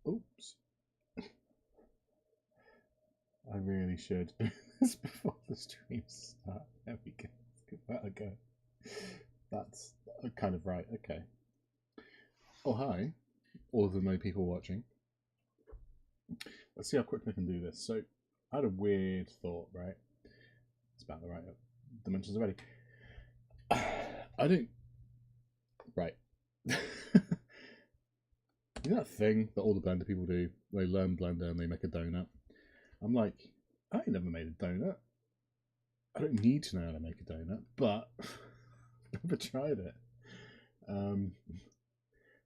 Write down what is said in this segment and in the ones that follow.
Oops. I really should do this before the stream starts. There we go. Let's give that a go. That's kind of right. Okay. Oh, hi. All of the many people watching. Let's see how quickly I can do this. So, I had a weird thought, right? It's about the right dimensions already. I don't. Right. You know that thing that all the Blender people do? They learn Blender and they make a donut. I'm like, I ain't never made a donut. I don't need to know how to make a donut, but I've never tried it.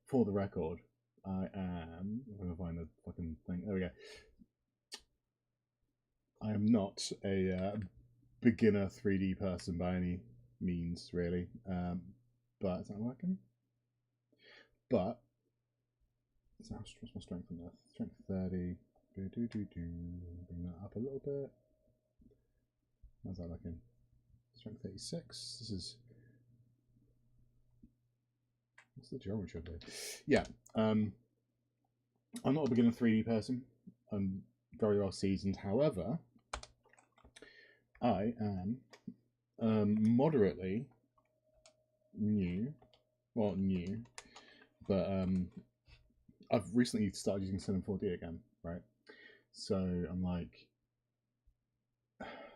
For the record, I am. I'm gonna find the fucking thing. There we go. I am not a beginner 3D person by any means, really. But is that working? But what's my strength on that? Strength 30. Bring that up a little bit. How's that looking? Strength 86. This is. What's the geometry of it? Yeah. I'm not a beginner 3D person. I'm very well seasoned. However, I am moderately new. Well, new. But I've recently started using Cinema 4D again, right? So I'm like,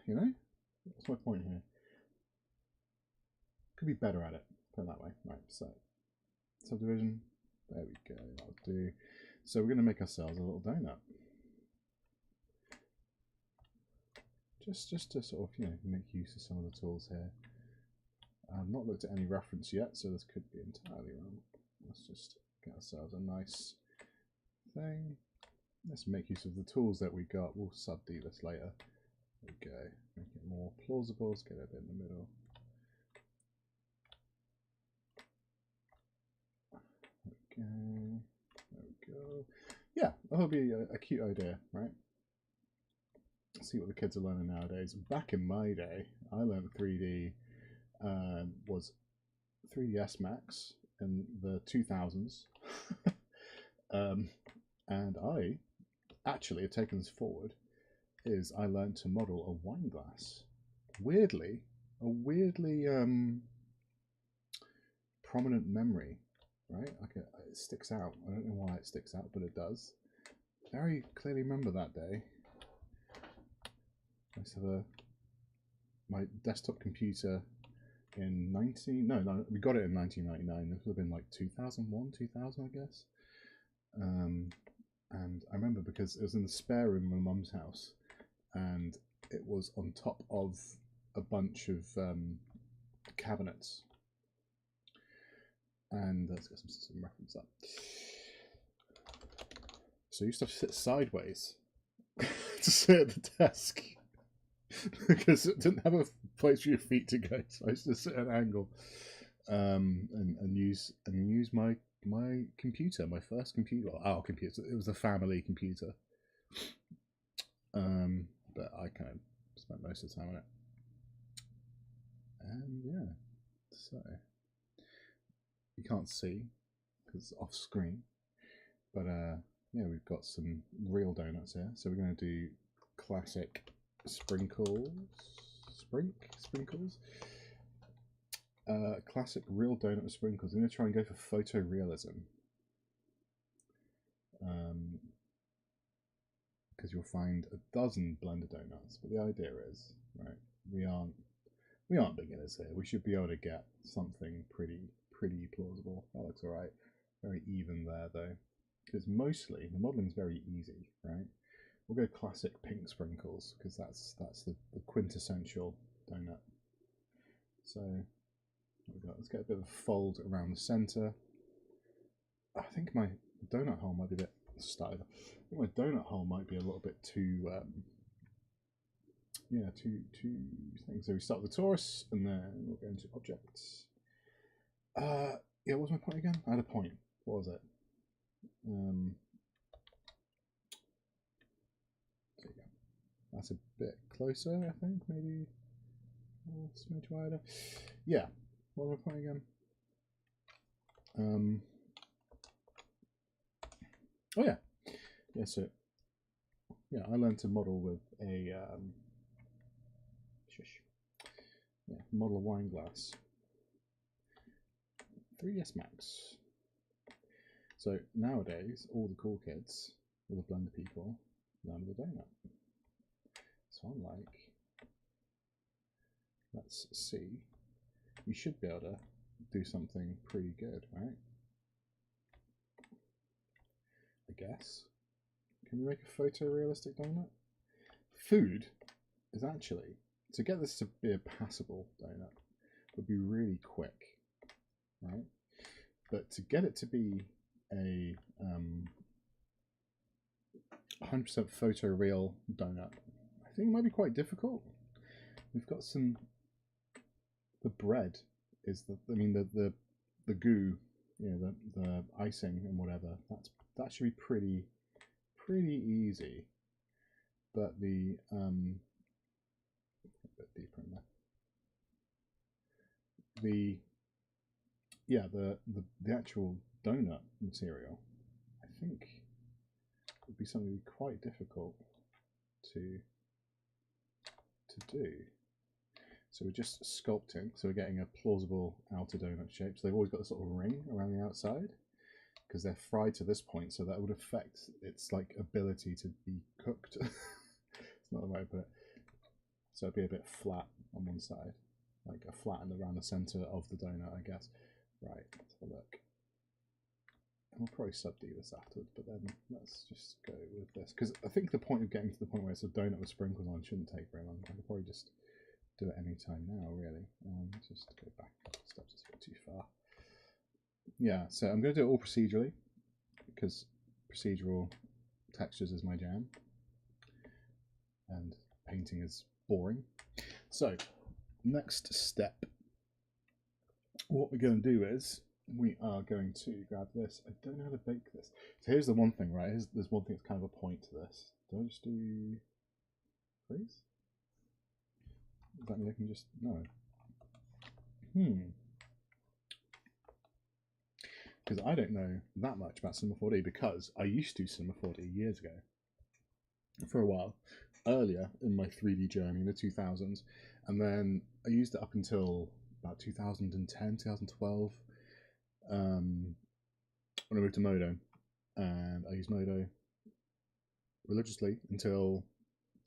you know, what's my point here? Could be better at it, put it that way. Right, so subdivision, there we go, that'll do. So we're going to make ourselves a little donut. Just to sort of, you know, make use of some of the tools here. I've not looked at any reference yet, so this could be entirely wrong. Let's just get ourselves a nice thing. Let's make use of the tools that we got. We'll sub-D this later. There we go. Make it more plausible. Let's get it a bit in the middle. There we go. Yeah, that'll be a cute idea, right? See what the kids are learning nowadays. Back in my day, I learned 3D was 3ds Max in the 2000s. And I actually have taken this forward is I learned to model a wine glass. Weirdly, a weirdly prominent memory, right? Like it sticks out. I don't know why it sticks out, but it does. Very clearly remember that day. I used to have my desktop computer in no, we got it in 1999. This would have been like 2001, 2000, I guess. And I remember because it was in the spare room of my mum's house, and it was on top of a bunch of cabinets. And let's get some reference up. So I used to sit sideways to sit at the desk because it didn't have a place for your feet to go. So I used to sit at an angle and use my computer, my first computer. Well, our computer. It was a family computer. But I kind of spent most of the time on it. And yeah, so you can't see because it's off screen. But yeah, we've got some real donuts here. So we're going to do classic sprinkles. Classic real donut with sprinkles. I'm going to try and go for photorealism. Because you'll find a dozen Blender donuts. But the idea is, right, we aren't beginners here. We should be able to get something pretty plausible. That looks alright. Very even there though. Because mostly the modeling is very easy, right? We'll go classic pink sprinkles because that's the quintessential donut. So let's get a bit of a fold around the center. I think my donut hole might be a bit started. I think my donut hole might be a little bit too two things. So we start with the torus and then we'll go into objects. Yeah, what was my point again? I had a point. What was it? There you go. That's a bit closer, I think, maybe a smidge wider. Yeah, what was my point again? Oh yeah. yeah, so yeah, I learned to model with a model a wine glass. 3ds Max. So nowadays, all the cool kids, all the Blender people, learn the donut. So I'm like, let's see. You should be able to do something pretty good, right? I guess. Can we make a photorealistic donut? Food is actually, to get this to be a passable donut, would be really quick, right? But to get it to be a 100% photoreal donut, I think it might be quite difficult. We've got some. The bread is the goo, you know, the icing and whatever. That should be pretty easy. But the a bit deeper in there. The actual donut material, I think, would be something quite difficult to do. So we're just sculpting, so we're getting a plausible outer donut shape. So they've always got a sort of ring around the outside because they're fried to this point, so that would affect its like ability to be cooked. It's not the way to put it. So it'd be a bit flat on one side, like a flattened around the center of the donut, I guess. Right, let's have a look. We'll probably sub-D this afterwards, but then let's just go with this. Because I think the point of getting to the point where it's a donut with sprinkles on shouldn't take very long. I could probably just do it any time now, really. Just go back a couple steps, it's a bit too far. Yeah, so I'm going to do it all procedurally, because procedural textures is my jam. And painting is boring. So, next step. What we're going to do is, we are going to grab this. I don't know how to bake this. So here's the one thing, right? There's one thing that's kind of a point to this. Do I just do freeze? Does that mean I can just no? Because I don't know that much about Cinema 4D because I used to Cinema 4D years ago. For a while, earlier in my 3D journey in the 2000s, and then I used it up until about 2010, 2012. When I moved to Modo, and I used Modo religiously until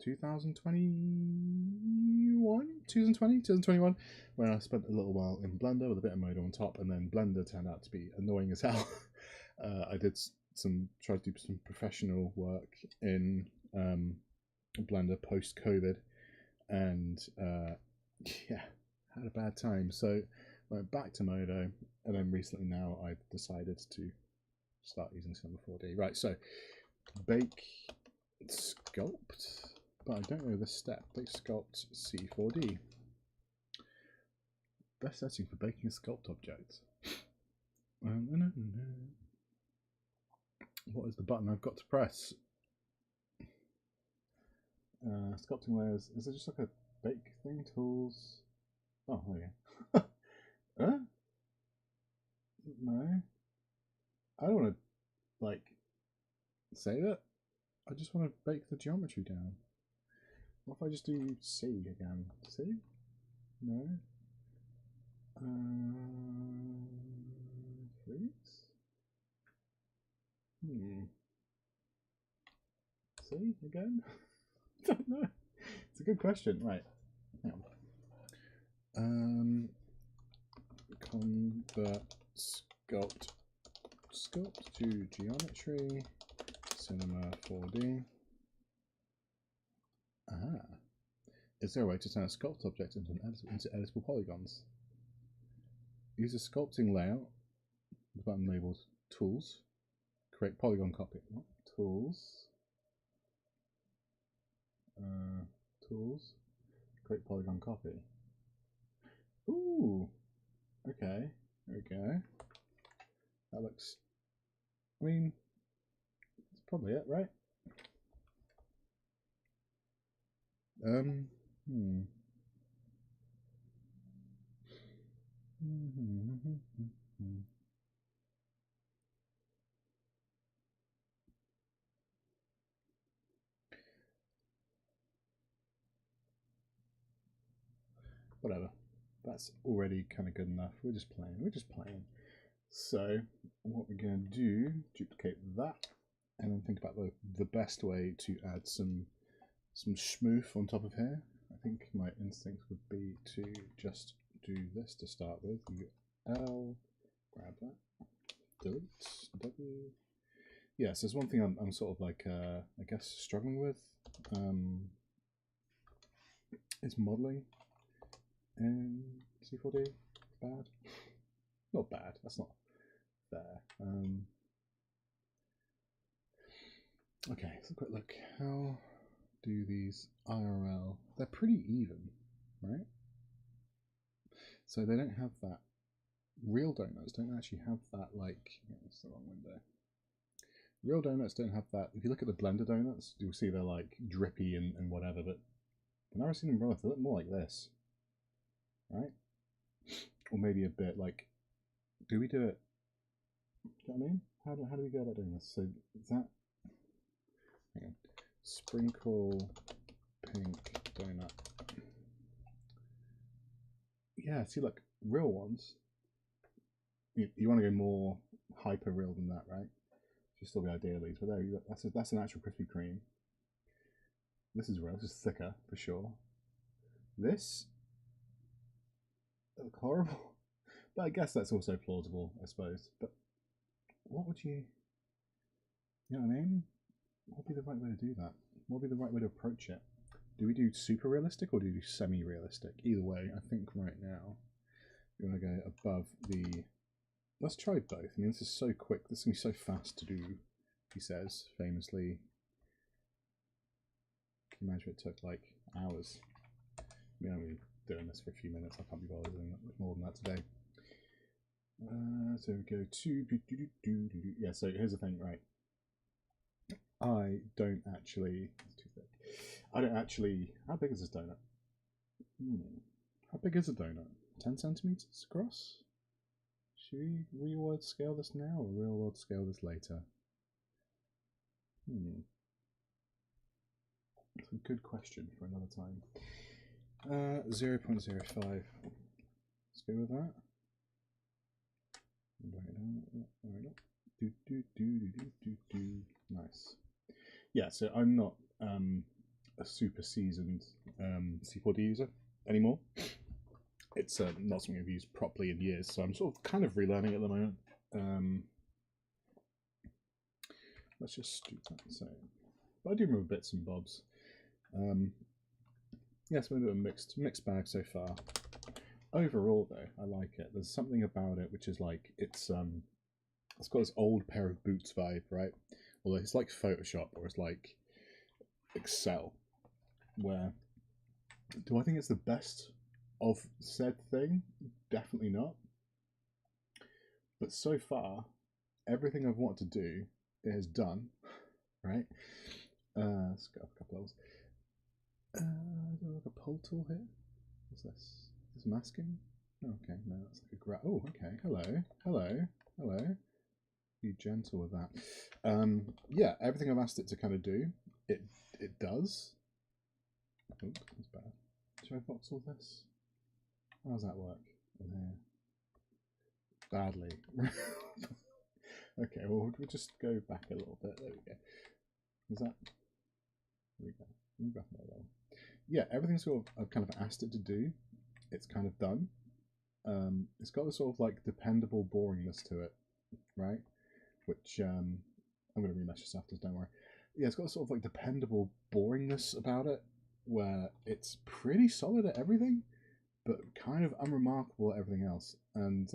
2021, when I spent a little while in Blender with a bit of Modo on top, and then Blender turned out to be annoying as hell. I did tried to do some professional work in Blender post-COVID, and yeah, had a bad time. So went back to Modo, and then recently now I've decided to start using Cinema 4D. Right, so bake sculpt, but I don't know the step. Bake sculpt C4D. Best setting for baking a sculpt object. What is the button I've got to press? Sculpting layers. Is it just like a bake thing? Tools. Oh, there you go. Huh? No. I don't want to, like, save it. I just want to bake the geometry down. What if I just do C again? C? No. Freeze? C again? I don't know. It's a good question. Right. Hang on. Convert sculpt to geometry, Cinema 4D. Is there a way to turn a sculpt object into editable polygons? Use a sculpting layout. The button labeled Tools. Create polygon copy. What? Tools. Tools. Create polygon copy. Ooh. Okay. There we go. That looks. I mean, that's probably it, right? whatever. That's already kind of good enough. We're just playing. We're just playing. So what we're going to do, duplicate that, and then think about the best way to add some schmoof on top of here. I think my instinct would be to just do this to start with. L, grab that, delete, W. Yeah, so there's one thing I'm sort of like, I guess, struggling with. Is modeling in C4D bad? Not bad, that's not fair. Okay, let's have a quick look. How do these IRL, they're pretty even, right? So they don't have that, real donuts don't actually have that, like, that's the wrong window. Real donuts don't have that. If you look at the Blender donuts, you'll see they're like drippy and whatever, but I've never seen them rough. They look more like this, right? Or maybe a bit like, do we do it? Do you know what I mean? How do we go about doing this? So is that, hang on, sprinkle pink donut. Yeah, see, look, real ones. You want to go more hyper real than that, right? Should still be ideally, but there you go. That's an actual Krispy Kreme. This is real. This is thicker for sure. This look horrible, but I guess that's also plausible, I suppose. But what would you know what I mean? What would be the right way to do that? What would be the right way to approach it? Do we do super realistic or do we do semi-realistic? Either way, I think right now we want to go above the. Let's try both. I mean, this is so quick. This is going to be so fast to do, he says famously. Can you imagine it took like hours? I mean, I'm only doing this for a few minutes. I can't be bothered doing more than that today. So we go to yeah. So here's the thing, right? I don't actually. It's too thick. I don't actually. How big is this donut? How big is a donut? 10 centimeters across? Should we real world scale this now or real world scale this later? That's a good question for another time. 0.05. Let's go with that. Nice. Yeah, so I'm not a super seasoned C4D user anymore. It's not something I've used properly in years, so I'm sort of kind of relearning at the moment. Let's just do that. So, but I do remember bits and bobs. Yeah, it's been a bit of a mixed bag so far. Overall, though, I like it. There's something about it which is like it's got this old pair of boots vibe, right? Although it's like Photoshop or it's like Excel. Where do I think it's the best of said thing? Definitely not. But so far, everything I've wanted to do is done, right? Let's go up a couple levels. Do I have a pull tool here? What's this? Is this masking? Oh, okay, no, that's like a oh, okay. Hello. Be gentle with that. Yeah, everything I've asked it to kind of do, it does. Oh, that's bad. Should I voxel this? How does that work in here? Badly. Okay, well, we'll just go back a little bit. There we go. Is that? There we go. Move back a little. Yeah, everything sort of I've kind of asked it to do, it's kind of done. It's got a sort of like dependable boringness to it, right? Which I'm going to remesh this after, don't worry. Yeah, it's got a sort of like dependable boringness about it, where it's pretty solid at everything, but kind of unremarkable at everything else. And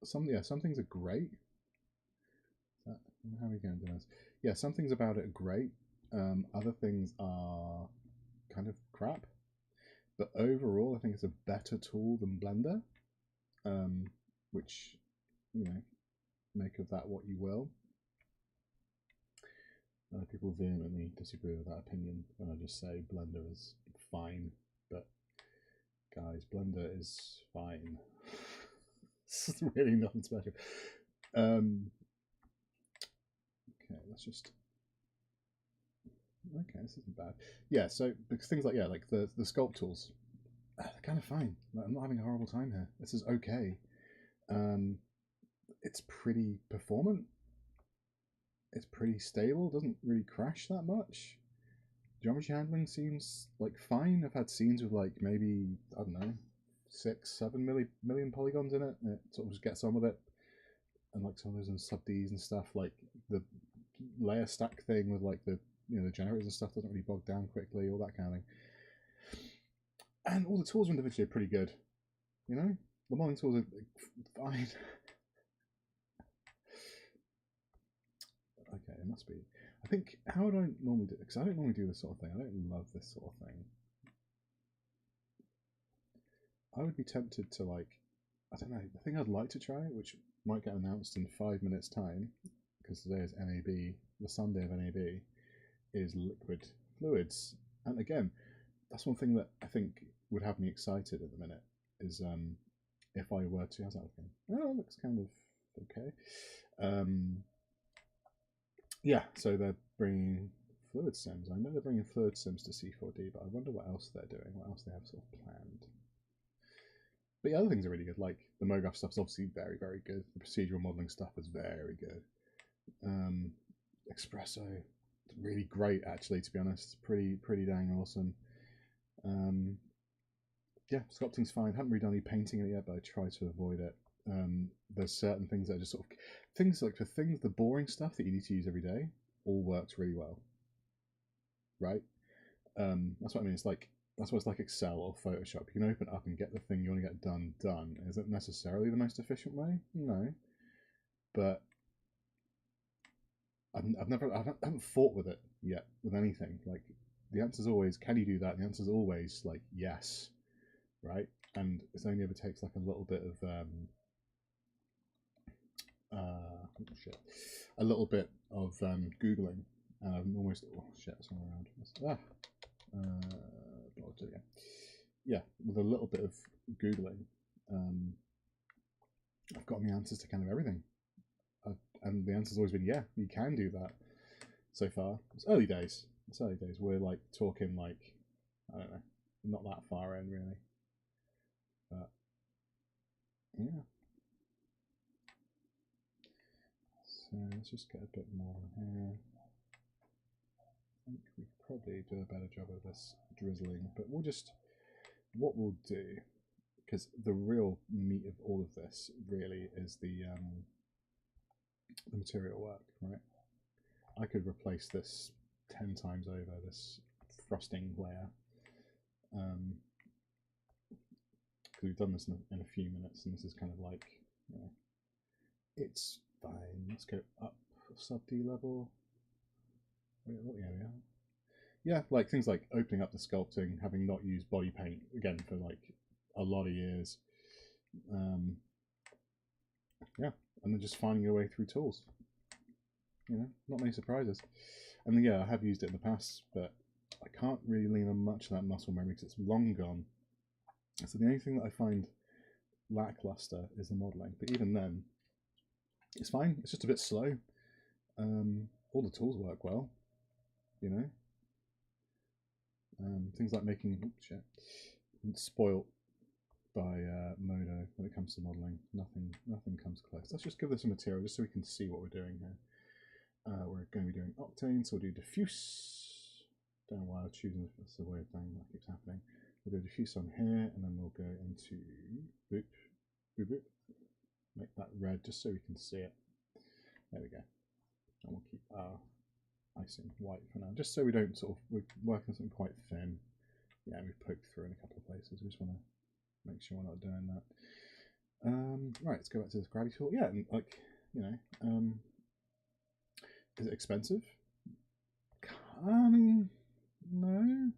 some things are great. How are we going to do this? Yeah, some things about it are great. Other things are kind of crap. But overall, I think it's a better tool than Blender, which, you know, make of that what you will. People vehemently disagree with that opinion when I just say Blender is fine, but guys, Blender is fine. It's really nothing special. Okay, let's just. Okay, this isn't bad. Yeah, so because things like like the sculpt tools, they're kind of fine. Like, I'm not having a horrible time here. This is okay. It's pretty performant. It's pretty stable. Doesn't really crash that much. Geometry handling seems like fine. I've had scenes with like maybe, I don't know, 6, 7 million polygons in it, and it sort of just gets on with it. And like some of those in sub Ds and stuff, like the layer stack thing with like the the generators and stuff doesn't really bog down quickly, all that kind of thing. And all the tools are individually pretty good. The modeling tools are fine. Okay, it must be. I think, how would I normally do it? Because I don't normally do this sort of thing. I don't love this sort of thing. I would be tempted to, like, I don't know, the thing I'd like to try, which might get announced in 5 minutes' time, because today is NAB, the Sunday of NAB, is liquid fluids. And again, that's one thing that I think would have me excited at the minute, is if I were to, how's that looking? Oh, it looks kind of okay. Yeah, so they're bringing fluid sims. I know they're bringing fluid sims to C4D, but I wonder what else they're doing, what else they have sort of planned. But the other things are really good, like the MoGraph stuff is obviously very, very good. The procedural modeling stuff is very good. Espresso, really great actually, to be honest. Pretty dang awesome. Yeah, sculpting's fine. Haven't really done any painting in it yet, but I try to avoid it. There's certain things that are just sort of things like the boring stuff that you need to use every day all works really well, right? That's what I mean. It's like that's what it's like Excel or Photoshop. You can open it up and get the thing you want to get done. Is it necessarily the most efficient way? No, but I haven't fought with it yet with anything. Like the answer's always, can you do that? The answer's always like yes, right? And it only ever takes like a little bit of a little bit of googling. I'm almost somewhere around. Yeah, with a little bit of googling, I've gotten the answers to kind of everything, and the answer's always been yeah, you can do that. So far, it's early days. We're like talking like I don't know, not that far in really, but yeah. So let's just get a bit more here. I think we could probably do a better job of this drizzling, but what we'll do, because the real meat of all of this really is the material work, right? I could replace this 10 times over, this frosting layer, because we've done this in a few minutes, and this is kind of like, it's fine. Let's go up sub D level. Yeah, we are. Yeah, like things like opening up the sculpting, having not used body paint again for like a lot of years. Yeah, and then just finding your way through tools. Not many surprises. And yeah, I have used it in the past, but I can't really lean on much of that muscle memory because it's long gone. So the only thing that I find lackluster is the modelling. But even then, it's fine. It's just a bit slow. All the tools work well, things like making spoilt by Modo when it comes to modelling. Nothing comes close. Let's just give this a material just so we can see what we're doing here. We're going to be doing octane, so we'll do diffuse. Don't know why I'm choosing this. That's a weird thing that keeps happening. We'll do diffuse on here, and then we'll go into boop, boop, boop. Make that red just so we can see it. There we go. And we'll keep our icing white for now, just so we don't we're working something quite thin. Yeah, we've poked through in a couple of places. We just want to make sure we're not doing that. Right, let's go back to this gravity tool. Yeah, and like, is it expensive? I mean, no,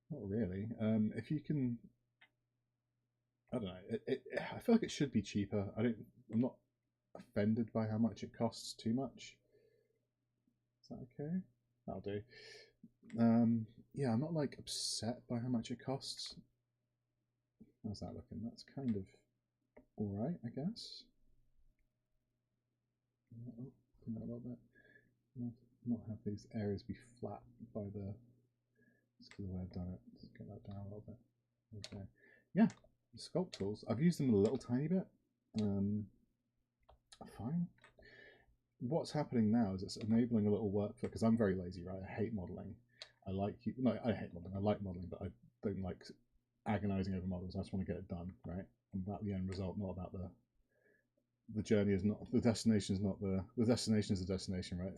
not really. If you can, I don't know. I feel like it should be cheaper. I'm not offended by how much it costs too much. Is that okay? That'll do. Yeah, I'm not like upset by how much it costs. How's that looking? That's kind of alright, I guess. Open that a little bit. Not have these areas be flat by the. Just because the way I've done it. Just get that down a little bit. Okay. Yeah, sculpt tools. I've used them a little tiny bit. Fine. What's happening now is it's enabling a little workflow because I'm very lazy, right? I hate modeling. I hate modeling. I like modeling, but I don't like agonizing over models. I just want to get it done, right? And about the end result, not about the journey. Is not the destination. Is not the destination is the destination, right?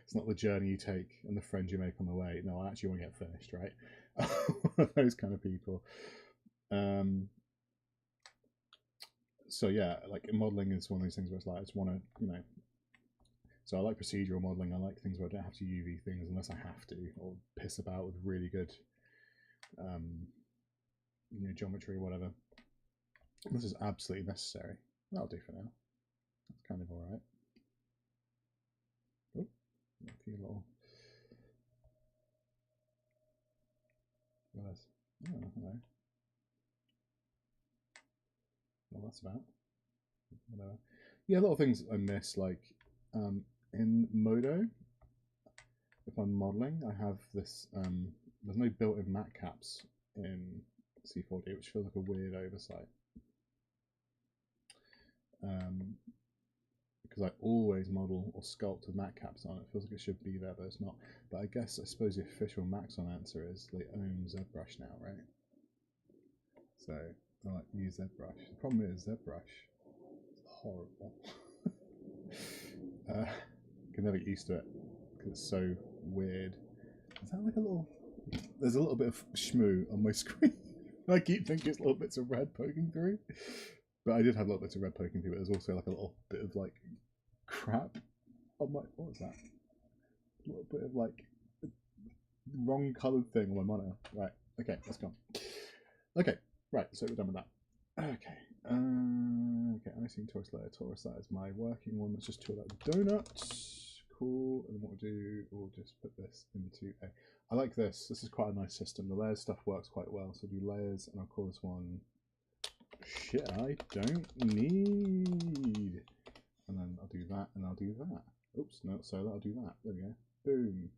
It's not the journey you take and the friends you make on the way. No, I actually want to get finished, right? Those kind of people. So yeah, like modeling is one of those things where it's like I just want to, So I like procedural modeling. I like things where I don't have to UV things unless I have to, or piss about with really good, geometry or whatever. This is absolutely necessary. That'll do for now. That's kind of all right. Oh, a few little. Oh, hello. Well, that's about. Whatever. Yeah, a lot of things I miss, like in Modo. If I'm modeling, I have this. There's no built-in matte caps in C4D, which feels like a weird oversight. Because I always model or sculpt with matte caps on. It feels like it should be there, but it's not. But I suppose the official Maxon answer is they own ZBrush now, right? So I like to use ZBrush. The problem is ZBrush is horrible. Can never get used to it because it's so weird. Is that like a little? There's a little bit of shmoo on my screen. I keep thinking it's little bits of red poking through. But I did have little bits of red poking through, but there's also like a little bit of like crap on my. What was that? A little bit of like wrong coloured thing on my monitor. Right. Okay, that's gone. Okay. Right. So we're done with that. Okay. Okay. Icing Taurus layer. Taurus, that is my working one. Let's just tool out the donut. Cool. And what we'll do, we'll just put this into a. I like this. This is quite a nice system. The layers stuff works quite well. So we'll do layers, and I'll call this one. Shit, I don't need. And then I'll do that, and I'll do that. Oops, no, so that'll do that. There we go. Boom.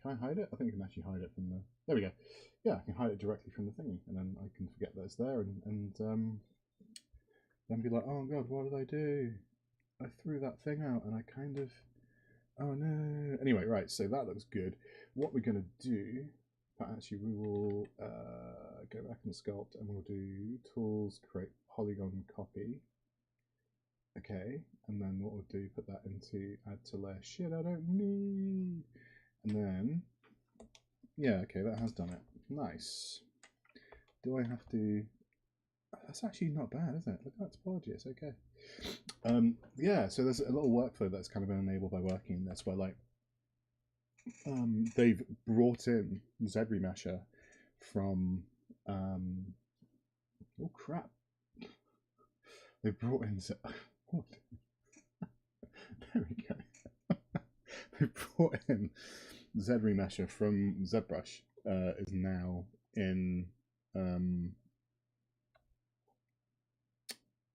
Can I hide it? I think I can actually hide it from the. There we go. Yeah, I can hide it directly from the thingy, and then I can forget that it's there, and then be like, oh god, what did I do? I threw that thing out, and I kind of. Oh no. Anyway, right. So that looks good. What we're gonna do. Actually, we will go back and sculpt, and we'll do tools, create polygon copy. Okay, and then what we'll do, put that into add to layer. Shit, I don't need. And then, yeah, okay, that has done it. Nice. Do I have to? That's actually not bad, is it? Look at that topology. It's okay. Yeah, so there's a little workflow that's kind of been enabled by working in this, where like they've brought in ZRemesher from oh crap. They brought in what? There we go. They brought in ZRemesher from ZBrush. Is now in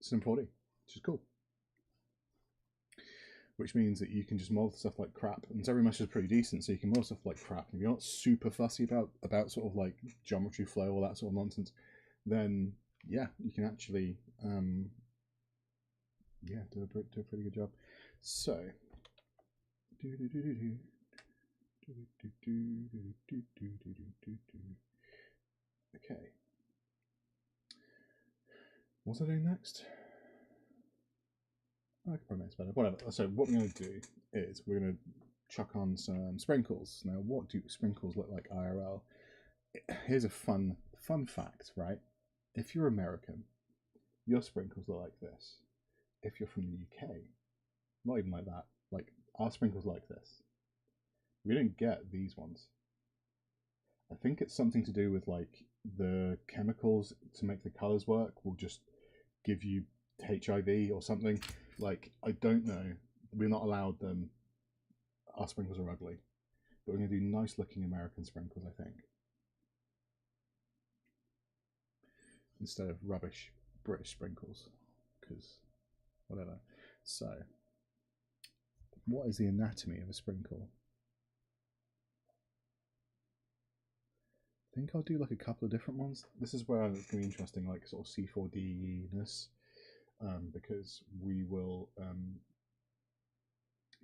Sim4D, which is cool. Which means that you can just model stuff like crap, and ZRemesher is pretty decent, so you can model stuff like crap. If you're not super fussy about sort of like geometry flow, all that sort of nonsense, then yeah, you can actually yeah, do a pretty good job. So okay, what's I doing next? I could probably make this better. Whatever. So what we're going to do is we're going to chuck on some sprinkles. Now, what do sprinkles look like IRL? Here's a fun fact, right? If you're American, your sprinkles look like this. If you're from the UK, not even like that. Like our sprinkles like this. We don't get these ones. I think it's something to do with like the chemicals to make the colors work will just give you HIV or something. Like, I don't know. We're not allowed them. Our sprinkles are ugly. But we're going to do nice looking American sprinkles, I think. Instead of rubbish British sprinkles. Because, whatever. So, what is the anatomy of a sprinkle? think I'll do like a couple of different ones. This is where it's going to be interesting, like sort of C4D-ness, because we will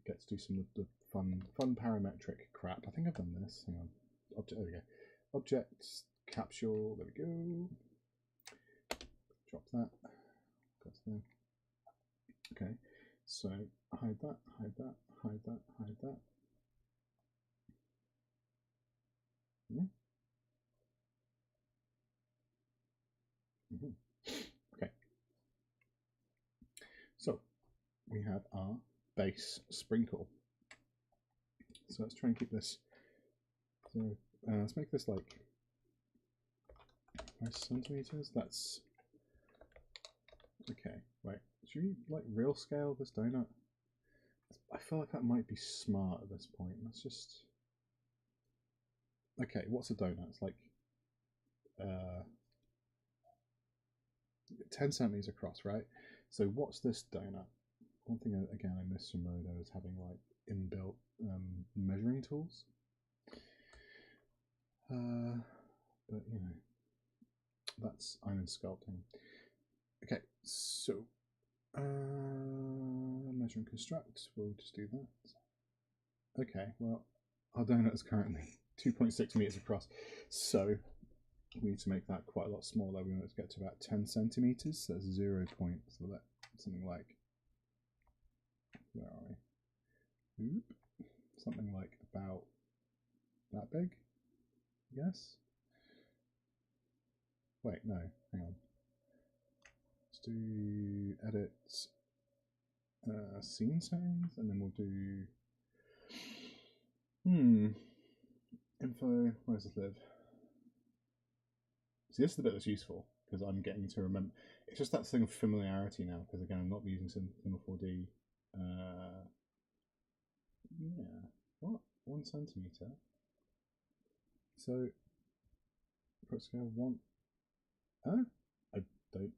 get to do some of the fun parametric crap. I think I've done this. Hang on. Object. There we go. Objects, capsule. There we go. Drop that. That's there. Okay. So hide that. Hide that. Hide that. Hide that. Okay. So we have our base sprinkle. So let's try and keep this. So let's make this like 5 centimeters. That's okay. Wait, should we like real scale this donut? I feel like that might be smart at this point. Let's just. Okay, what's a donut? It's like 10 centimeters across, right? So what's this donut? One thing again I miss from Modo is having like inbuilt measuring tools. But you know, that's iron sculpting. Okay, so measure and construct. We'll just do that. Okay, well, our donut is currently 2.6 meters across, so we need to make that quite a lot smaller. We want it to get to about 10 centimeters. So that's 0. So that something like, where are we? Oop. Something like about that big, I guess. Wait, no, hang on. Let's do edit scene settings, and then we'll do info. Where does this live? See, this is the bit that's useful because I'm getting to remember. It's just that thing of familiarity now because again I'm not using Cinema 4D. Yeah, what 1 centimeter? So put scale 1. Huh? I don't.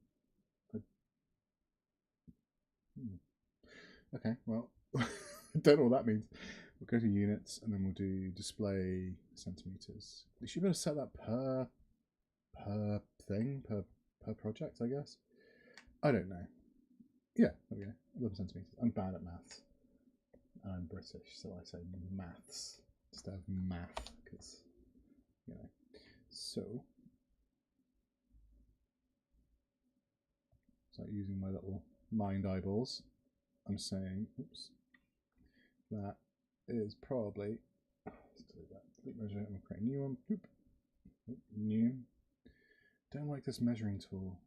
Okay, well, I don't know what that means. We'll go to units and then we'll do display centimeters. We should be able to set that per thing, per project, I guess. I don't know. Yeah, there we go. 11 centimeters. I'm bad at maths. I'm British, so I say maths instead of math, because, you know. So using my little mind eyeballs, I'm saying, oops, that is probably, let's do that, delete measure, and we'll create a new one, boop, new, don't like this measuring tool,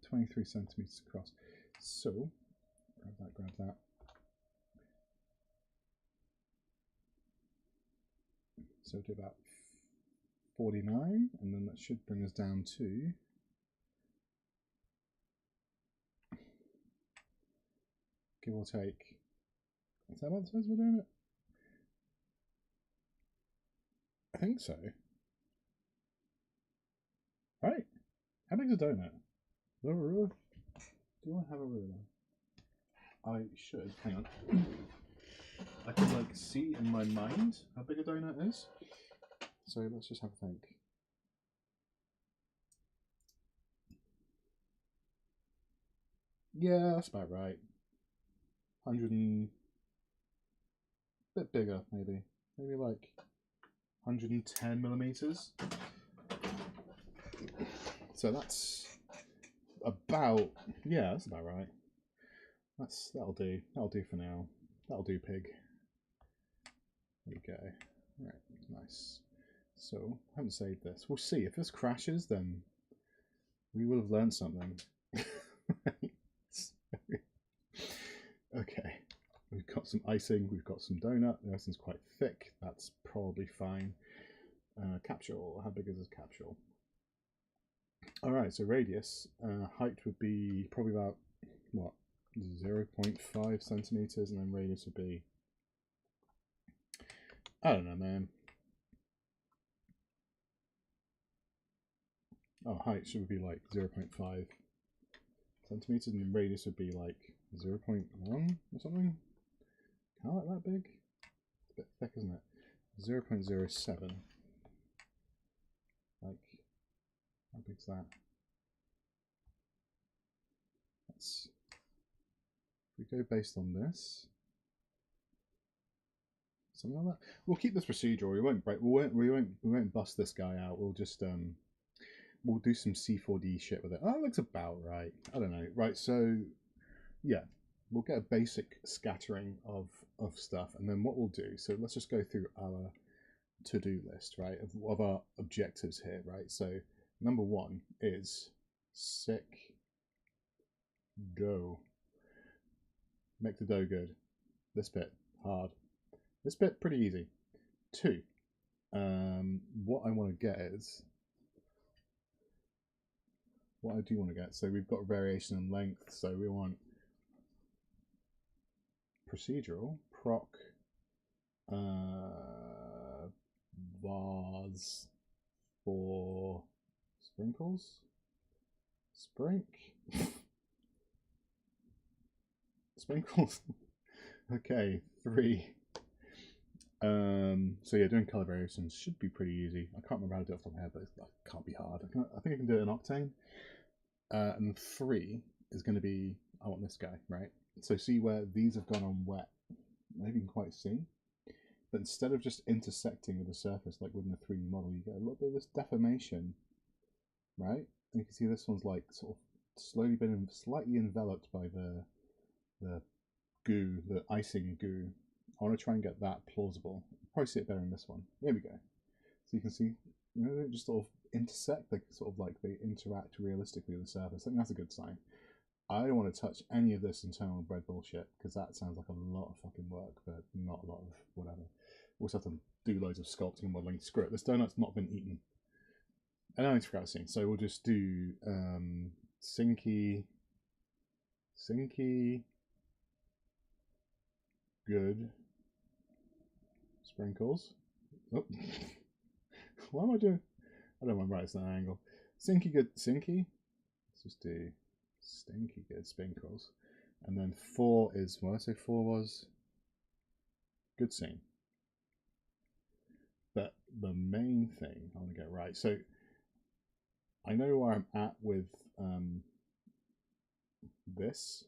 23 centimeters across, so, grab that, so do about 49, and then that should bring us down to, give or take, is that about the size we're doing it? I think so. Right? How big is a donut? Do I have a ruler? Do I have a ruler? I should. Hang on. I can like see in my mind how big a donut is. So let's just have a think. Yeah, that's about right. 100 and a bit bigger, maybe. Maybe like 110 millimeters. So that's about, yeah, that's about right. That'll do. That'll do for now. That'll do, pig. There we go. Right, nice. So I haven't saved this. We'll see. If this crashes, then we will have learned something. Okay, we've got some icing, we've got some donut. The icing's quite thick. That's probably fine. Capsule. How big is this capsule? All right, so radius, height would be probably about what, 0.5 centimeters, and then radius would be, I don't know, man. Oh, height should be like 0.5 centimeters, and the radius would be like 0.1 or something. Kind of like that big. It's a bit thick, isn't it? 0.07. How big's that? Let's, if we go based on this, something like that. We'll keep this procedural. We won't break. We won't bust this guy out. We'll just we'll do some C4D shit with it. Oh, it looks about right. I don't know. Right. So yeah, we'll get a basic scattering of stuff, and then what we'll do. So let's just go through our to-do list, right, of our objectives here, right? So number one is sick dough. Make the dough good. This bit hard. This bit pretty easy. Two, what I want to get is what I do want to get. So we've got variation in length. So we want procedural proc vase for sprinkles. Sprinkles. Okay, 3. So yeah, doing color variations should be pretty easy. I can't remember how to do it off the top of my head, but it can't be hard. I think I can do it in Octane. And 3 is going to be, I want this guy, right? So see where these have gone on wet. Maybe you can quite see. But instead of just intersecting with the surface like within a 3D model, you get a little bit of this deformation, right? And you can see this one's like sort of slowly been slightly enveloped by the goo, the icing goo. I want to try and get that plausible. Probably see it better in this one. There we go. So you can see, you know, they just sort of intersect, like sort of like they interact realistically with the surface. I think that's a good sign. I don't want to touch any of this internal bread bullshit because that sounds like a lot of fucking work, but not a lot of whatever. We'll just have to do loads of sculpting and modeling. Screw it. This donut's not been eaten. And I need to forget a scene, so we'll just do Sinky, good sprinkles. Oh. Why am I doing? I don't want to write this at an angle. Sinky good, Sinky. Let's just do stinky good sprinkles. And then 4 is, what did I say 4 was? Good scene. But the main thing I want to get right. So I know where I'm at with this.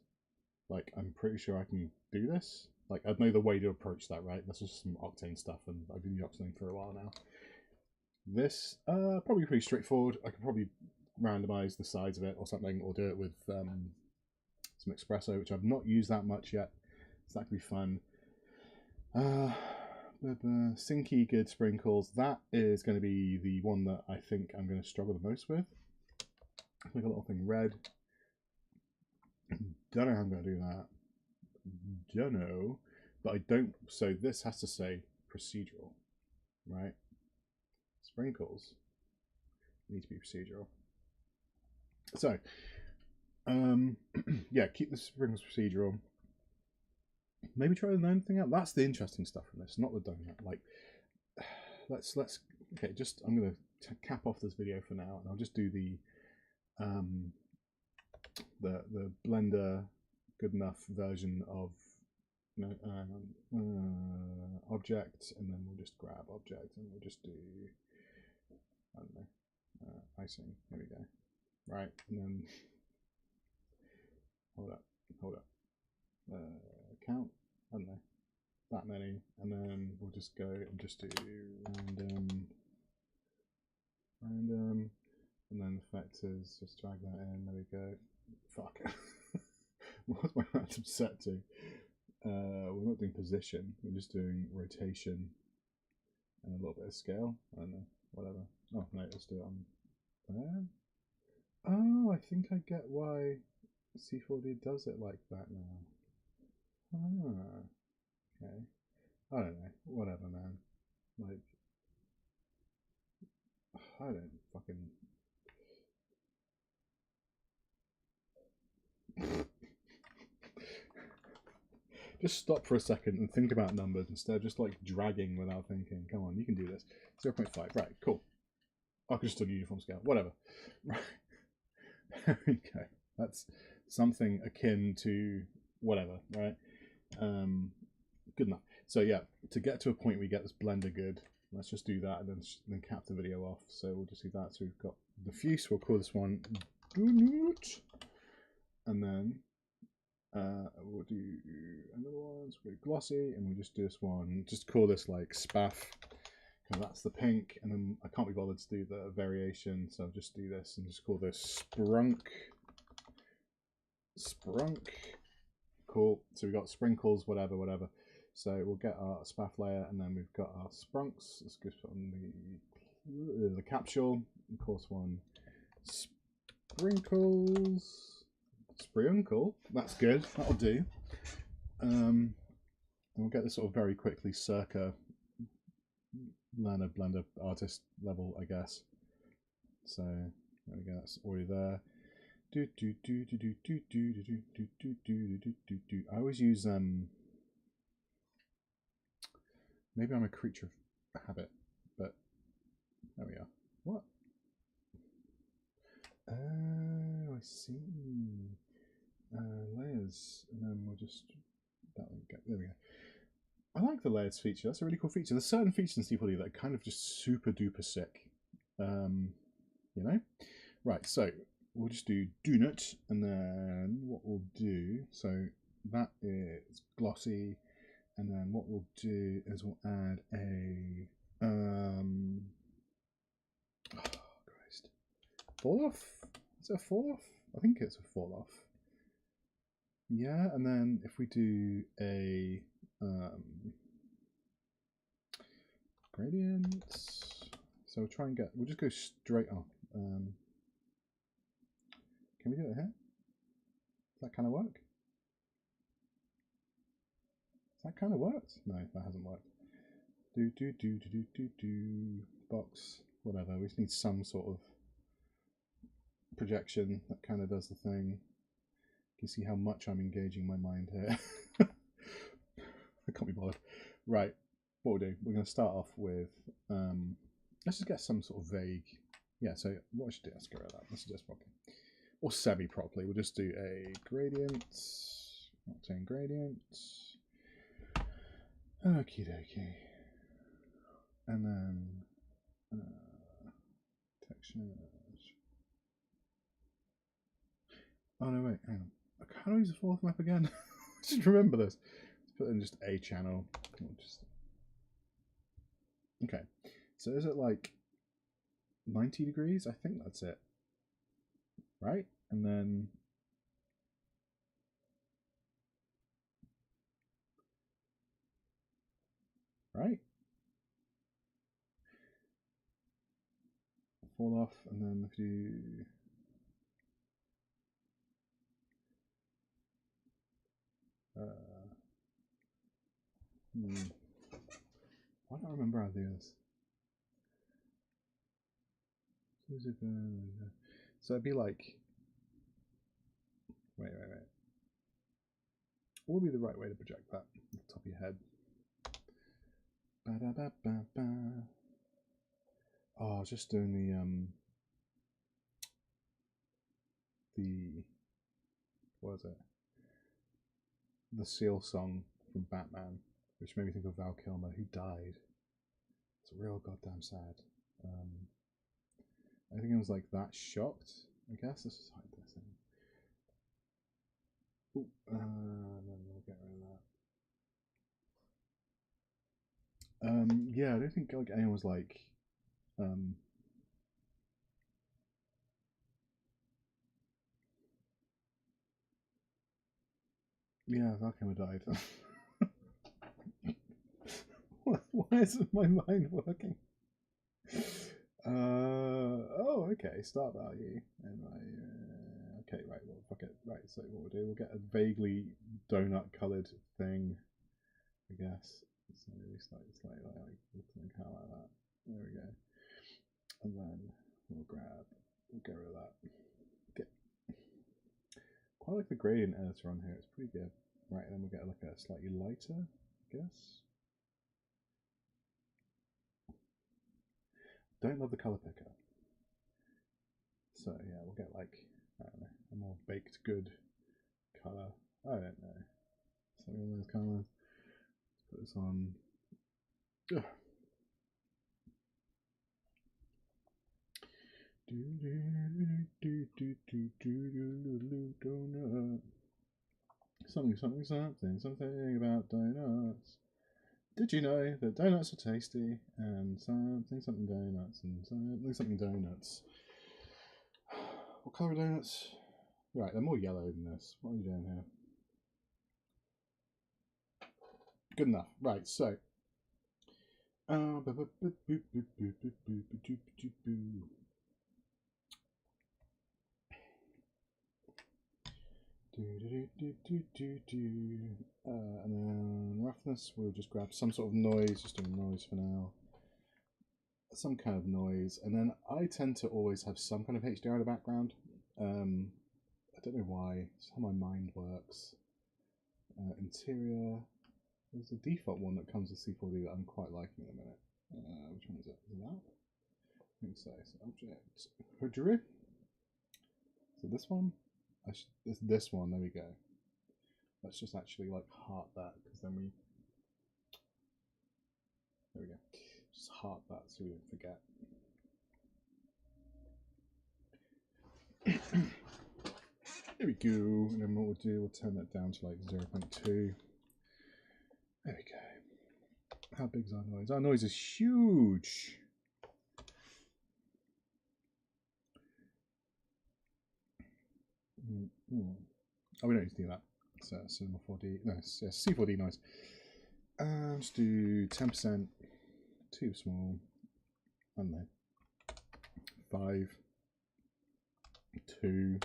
Like, I'm pretty sure I can do this. Like, I know the way to approach that, right? That's just some Octane stuff, and I've been using Octane for a while now. This, probably pretty straightforward. I could probably randomize the sides of it or something, or do it with some espresso, which I've not used that much yet. So that could be fun. Sinky good sprinkles. That is going to be the one that I think I'm going to struggle the most with. Make a little thing red. Don't know how I'm going to do that. Don't know. But I don't. So this has to say procedural, right? Sprinkles need to be procedural. So, yeah, keep the sprinkles procedural. Maybe try the gnome thing out. That's the interesting stuff from this, not the donut. Like, let's okay. Just I'm gonna cap off this video for now, and I'll just do the Blender good enough version of object, and then we'll just grab object, and we'll just do, I don't know, icing. There we go. Right, and then hold up. Count. I don't know, that many, and then we'll just go and just do random, and then the factors. Just drag that in. There we go. Fuck. What's my random set to? We're not doing position. We're just doing rotation and a little bit of scale. I don't know. Whatever. Oh no, let's do it on there. Oh, I think I get why C4D does it like that now. Ah, okay. I don't know. Whatever, man. Like, I don't fucking. Just stop for a second and think about numbers instead of just like dragging without thinking. Come on, you can do this. 0.5. Right, cool. I could just do a uniform scale. Whatever. Right. There we go. That's something akin to whatever, right? Good enough. So yeah, to get to a point where we get this blender good, let's just do that and then cap the video off. So we'll just do that. So we've got diffuse. We'll call this one donut, and then we'll do another one. So we'll go glossy, and we'll just do this one. Just call this like spaff, because that's the pink. And then I can't be bothered to do the variation, so I'll just do this and just call this sprunk. Sprunk. Cool. So we've got sprinkles, whatever. So we'll get our spaff layer, and then we've got our sprunks. Let's just put on the capsule. Of course, one sprinkles. Sprinkle. That's good. That'll do. And we'll get this sort of very quickly, circa Leonard Blender artist level, I guess. So there we go. That's already there. I always use maybe I'm a creature of habit, but there we are. What? Oh, I see. Layers, and then we'll just there we go. I like the layers feature. That's a really cool feature. There's certain features in Steeple that are kind of just super duper sick. You know? Right, so we'll just do donut, and then what we'll do, so that is glossy, and then what we'll do is we'll add a oh Christ, fall off. Is it a fall off? I think it's a fall off. Yeah, and then if we do a gradient, so we'll try and get, we'll just go straight up. Can we do it here? Does that kind of work? That kind of works. No, that hasn't worked. Do box, whatever. We just need some sort of projection that kind of does the thing. You can see how much I'm engaging my mind here. I can't be bothered. Right, what we'll do, we're going to start off with, let's just get some sort of vague, yeah, so what I should do, let's get rid of that, let's suggest properly. Or semi-properly, we'll just do a gradient, octane gradient, okie dokie, and then texture. Oh no, wait, hang on. How do I use the fourth map again? Just remember this. Let's put in just a channel. Okay, so is it like 90 degrees? I think that's it. Right? And then right? Fall off, and then if you I don't remember how to do this. So it'd be like, wait. What would be the right way to project that off the top of your head? Oh, just doing the what is it? The Seal song from Batman, which made me think of Val Kilmer, who died. It's real goddamn sad. I think I was like that shocked. I guess let's just hide this thing. Ooh, then we'll get rid of that. Yeah, I don't think like anyone was like, yeah, Val Kilmer died. Why isn't my mind working? Oh, okay. Start value, and okay, right. Well, fuck it. Right. So what we'll do, we'll get a vaguely donut-colored thing, I guess. So we start slightly like kind of like that. There we go. And then we'll get rid of that. Quite like the gradient editor on here. It's pretty good. Right, and then we'll get like a slightly lighter, I guess. Don't love the color picker. So yeah, we'll get like, I don't know, a more baked good color. I don't know. Something of those colors. Let's put this on. Ugh. Donut. Something about donuts. Did you know that donuts are tasty and something donuts and something donuts? What colour are donuts? Right, they're more yellow than this. What are you doing here? Good enough. Right, so. And then roughness, we'll just grab some sort of noise, just doing noise for now. Some kind of noise, and then I tend to always have some kind of HDR in the background. I don't know why, it's how my mind works. Interior, there's a default one that comes with C4D that I'm quite liking at the minute. Which one is it? Is it that? I think so. So object, Hoodru. So this one? This one, there we go. Let's just actually like heart that, because then we, there we go. Just heart that so we don't forget. There we go. And then what we'll do, we'll turn that down to like 0.2. There we go. How big is our noise? Our noise is huge. Oh, we don't need to do that. So Cinema 4D. No, yes, C4D noise. Let's do 10%. Too small. I don't know. 5. 2.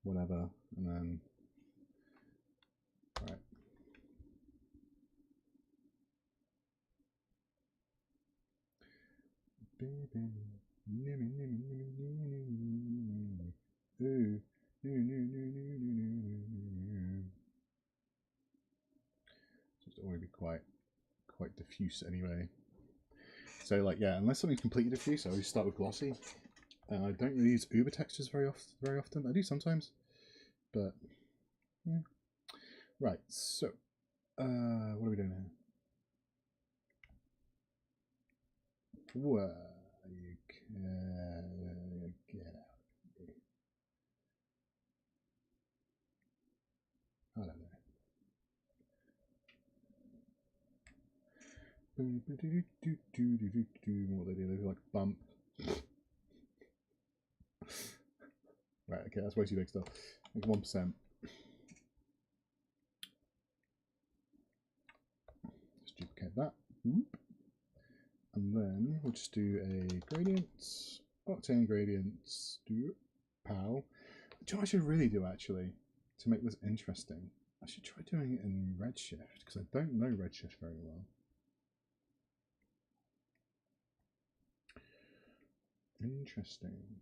Whatever. And then. Right. Ooh. Just always be quite diffuse anyway. So like yeah, unless something's completely diffuse, I always start with glossy. I don't really use Uber textures very often. I do sometimes, but yeah. Right. So what are we doing here? Where you can get out. I don't know. What they do, they like bump. Right, okay, that's way too big stuff. Like 1%. Just duplicate that. And then we'll just do a gradients, octane gradients, do pow. Which I should really do actually to make this interesting. I should try doing it in Redshift because I don't know Redshift very well. Interesting.